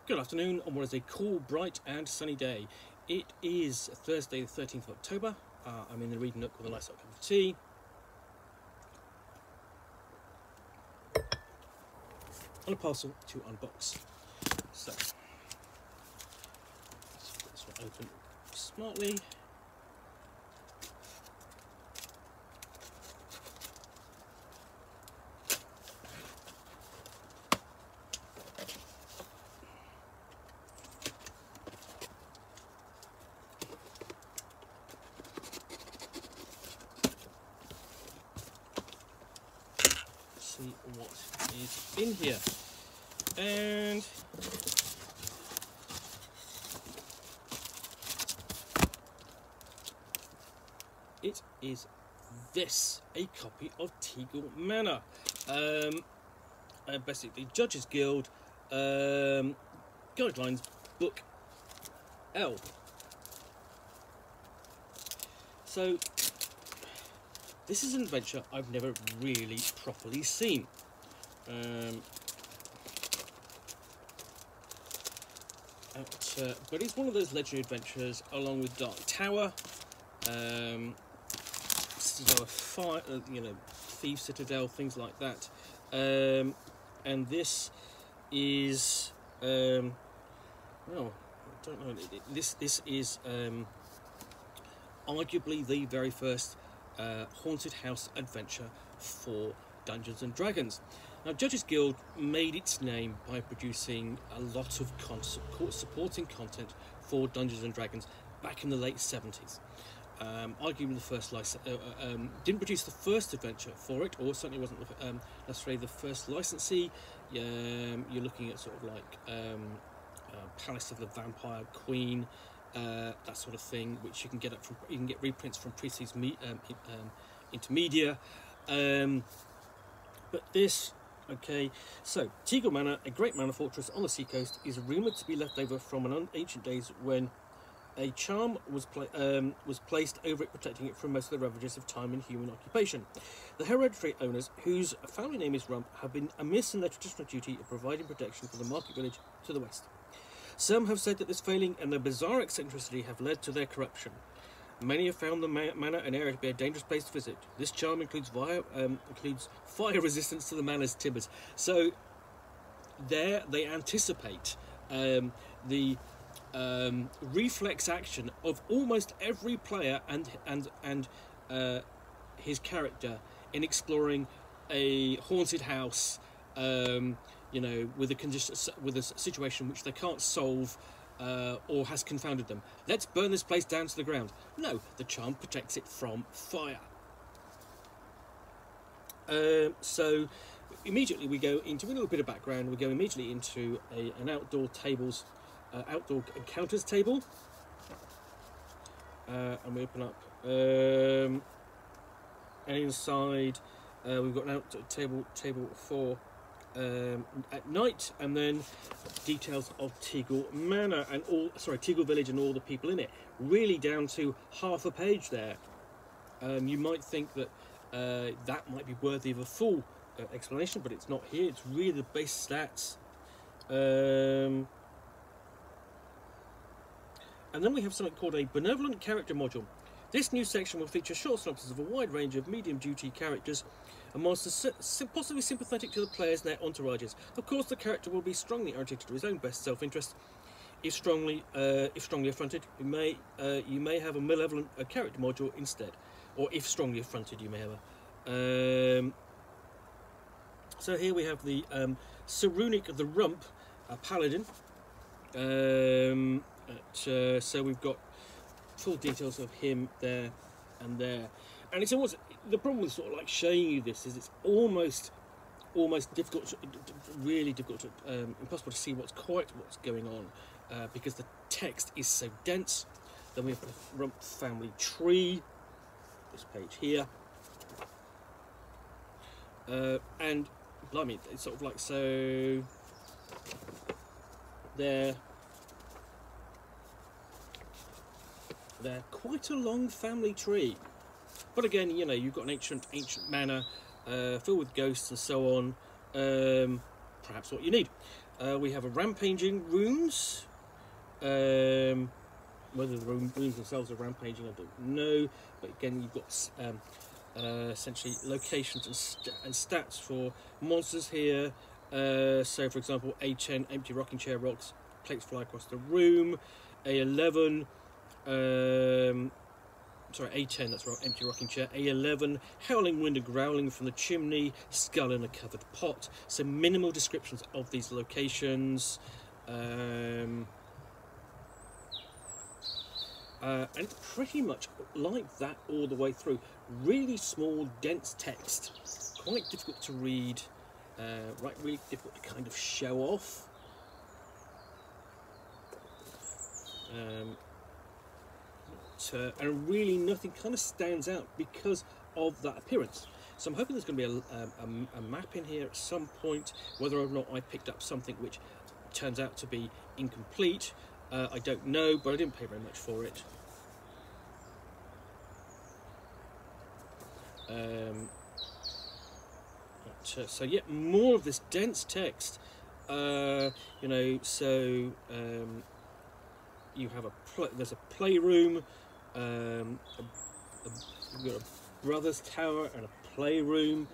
Good afternoon on what is a cool, bright and sunny day. It is Thursday the 13th of October. I'm in the reading nook with a nice hot cup of tea. And a parcel to unbox. So, let's get this one open smartly. See what is in here, and it is this, a copy of Tegel Manor, basically Judges Guild Guidelines Book L. So this is an adventure I've never really properly seen. But it's one of those legendary adventures along with Dark Tower, Fire, Thieves Citadel, things like that. And this is, well, I don't know, this is arguably the very first haunted house adventure for Dungeons and Dragons. Now, Judges Guild made its name by producing a lot of supporting content for Dungeons and Dragons back in the late 70s. Arguably the first didn't produce the first adventure for it, or certainly wasn't necessarily the first licensee. You're looking at sort of like Palace of the Vampire Queen, that sort of thing, which you can get reprints from Priestley's Intermedia. But this, okay, so Tegel Manor, a great manor fortress on the seacoast, is rumoured to be left over from ancient days when a charm was placed over it, protecting it from most of the ravages of time and human occupation. The hereditary owners, whose family name is Rump, have been amiss in their traditional duty of providing protection for the market village to the west. Some have said that this failing and their bizarre eccentricity have led to their corruption. Many have found the manor an area to be a dangerous place to visit. This charm includes fire resistance to the manor's timbers. So there they anticipate the reflex action of almost every player and his character in exploring a haunted house, with a situation which they can't solve or has confounded them. Let's burn this place down to the ground. No, the charm protects it from fire. So immediately we go into a little bit of background. We go immediately into an outdoor encounters table, and we open up, and inside we've got an outdoor table for at night, and then details of Tegel Manor and Tegel Village and all the people in it, really down to half a page there. You might think that that might be worthy of a full explanation, but it's not here. It's really the base stats. And then we have something called a benevolent character module. This new section will feature short synopses of a wide range of medium-duty characters and monsters possibly sympathetic to the players and their entourages. Of course, the character will be strongly oriented to his own best self-interest. If strongly affronted, you may have a malevolent character module instead. Or if strongly affronted, you may have a... So here we have the Sarunik the Rump, a paladin. So we've got full details of him there and there, and it's almost the problem with sort of like showing you this is it's almost difficult, really difficult, impossible to see what's going on because the text is so dense. Then we have the Rump family tree, this page here, and blimey, it's sort of like so there. They're quite a long family tree, but again, you've got an ancient manor filled with ghosts and so on. perhaps what you need. We have a rampaging rooms. Whether the rooms themselves are rampaging, I don't know. But again, you've got essentially locations and stats for monsters here. So, for example, A10, empty rocking chair rocks, plates fly across the room. A11, sorry, A10, that's right, empty rocking chair. A11, howling wind and growling from the chimney, skull in a covered pot. So minimal descriptions of these locations. And it's pretty much like that all the way through. Really small, dense text. Quite difficult to read. Really difficult to kind of show off. And really nothing kind of stands out because of that appearance. So I'm hoping there's going to be a map in here at some point. Whether or not I picked up something which turns out to be incomplete, I don't know, but I didn't pay very much for it. So yeah, more of this dense text. You know, so you have there's a playroom, you've got a brother's tower and a playroom.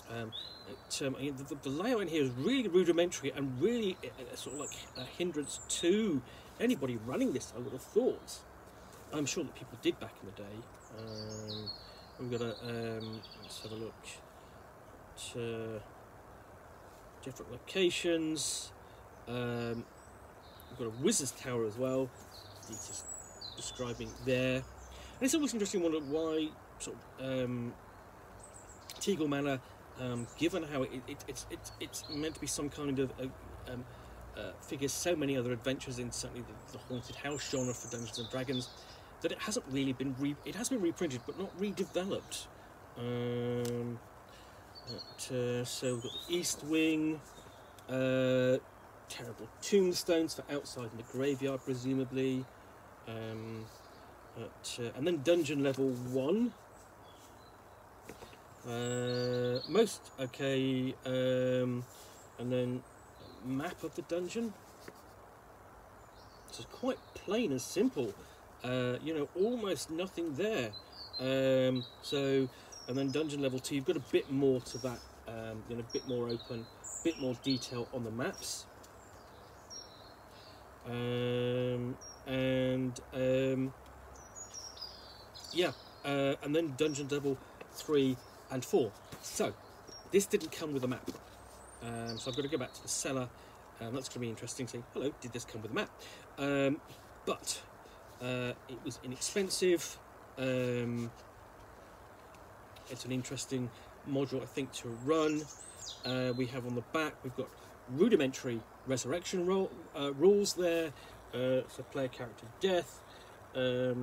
The layout in here is really rudimentary and really sort of like a hindrance to anybody running this, I would have thought. I'm sure that people did back in the day. We've got let's have a look at different locations. We've got a wizard's tower as well. He's just describing there. And it's always interesting to wonder why sort of Tegel Manor, given how it's meant to be some kind of figures so many other adventures in certainly the haunted house genre for Dungeons and Dragons, that it hasn't really been it has been reprinted but not redeveloped. So we've got the East Wing, terrible tombstones for outside in the graveyard presumably, and then dungeon level 1. Most okay, and then map of the dungeon. So it's quite plain and simple. You know, almost nothing there. So, and then dungeon level 2, you've got a bit more to that. You know, a bit more open, a bit more detail on the maps. Yeah, and then dungeon level 3 and 4. So this didn't come with a map, so I've got to go back to the seller, and that's going to be interesting. Saying, hello, did this come with a map? But it was inexpensive. It's an interesting module, I think, to run. We have on the back, we've got rudimentary resurrection rules there, so player character death, a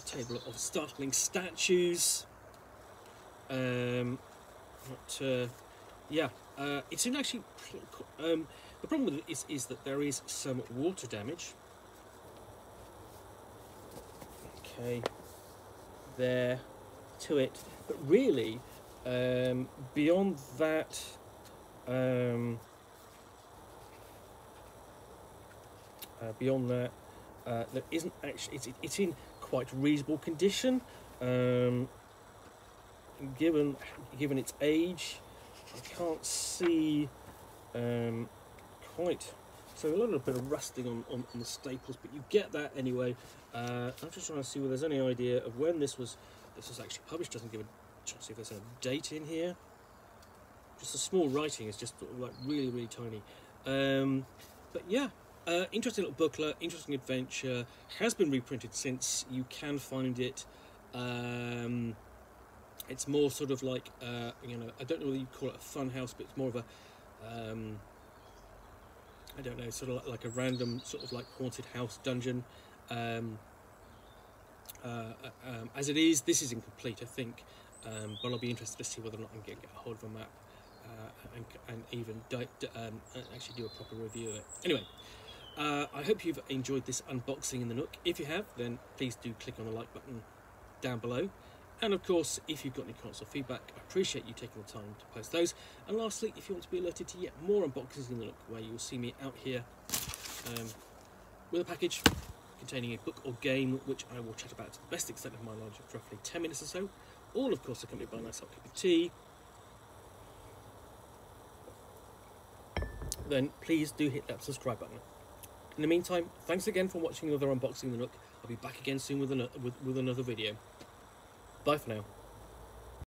table of startling statues. Yeah, it's in actually. The problem with it is that there is some water damage. Okay, there to it, but really, beyond that, there isn't actually. It's in quite reasonable condition. Given its age, I can't see quite. So a little bit of rusting on the staples, but you get that anyway. I'm just trying to see whether there's any idea of when this was actually published. Doesn't give a chance to see if there's a date in here. Just the small writing is just sort of like really tiny. But yeah, interesting little booklet, interesting adventure. Has been reprinted since. You can find it. It's more sort of like you know, I don't know whether you call it a fun house, but it's more of a I don't know, sort of like a random sort of like haunted house dungeon. As it is, this is incomplete, I think, but I'll be interested to see whether or not I can get a hold of a map and even actually do a proper review of it. Anyway, I hope you've enjoyed this unboxing in the Nook. If you have, then please do click on the like button down below. And of course, if you've got any comments or feedback, I appreciate you taking the time to post those. And lastly, if you want to be alerted to yet more unboxings in the Nook, where you will see me out here with a package containing a book or game, which I will chat about to the best extent of my knowledge of roughly 10 minutes or so, all of course accompanied by a nice hot cup of tea, then please do hit that subscribe button. In the meantime, thanks again for watching another unboxing of the Nook. I'll be back again soon with another video. Bye for now.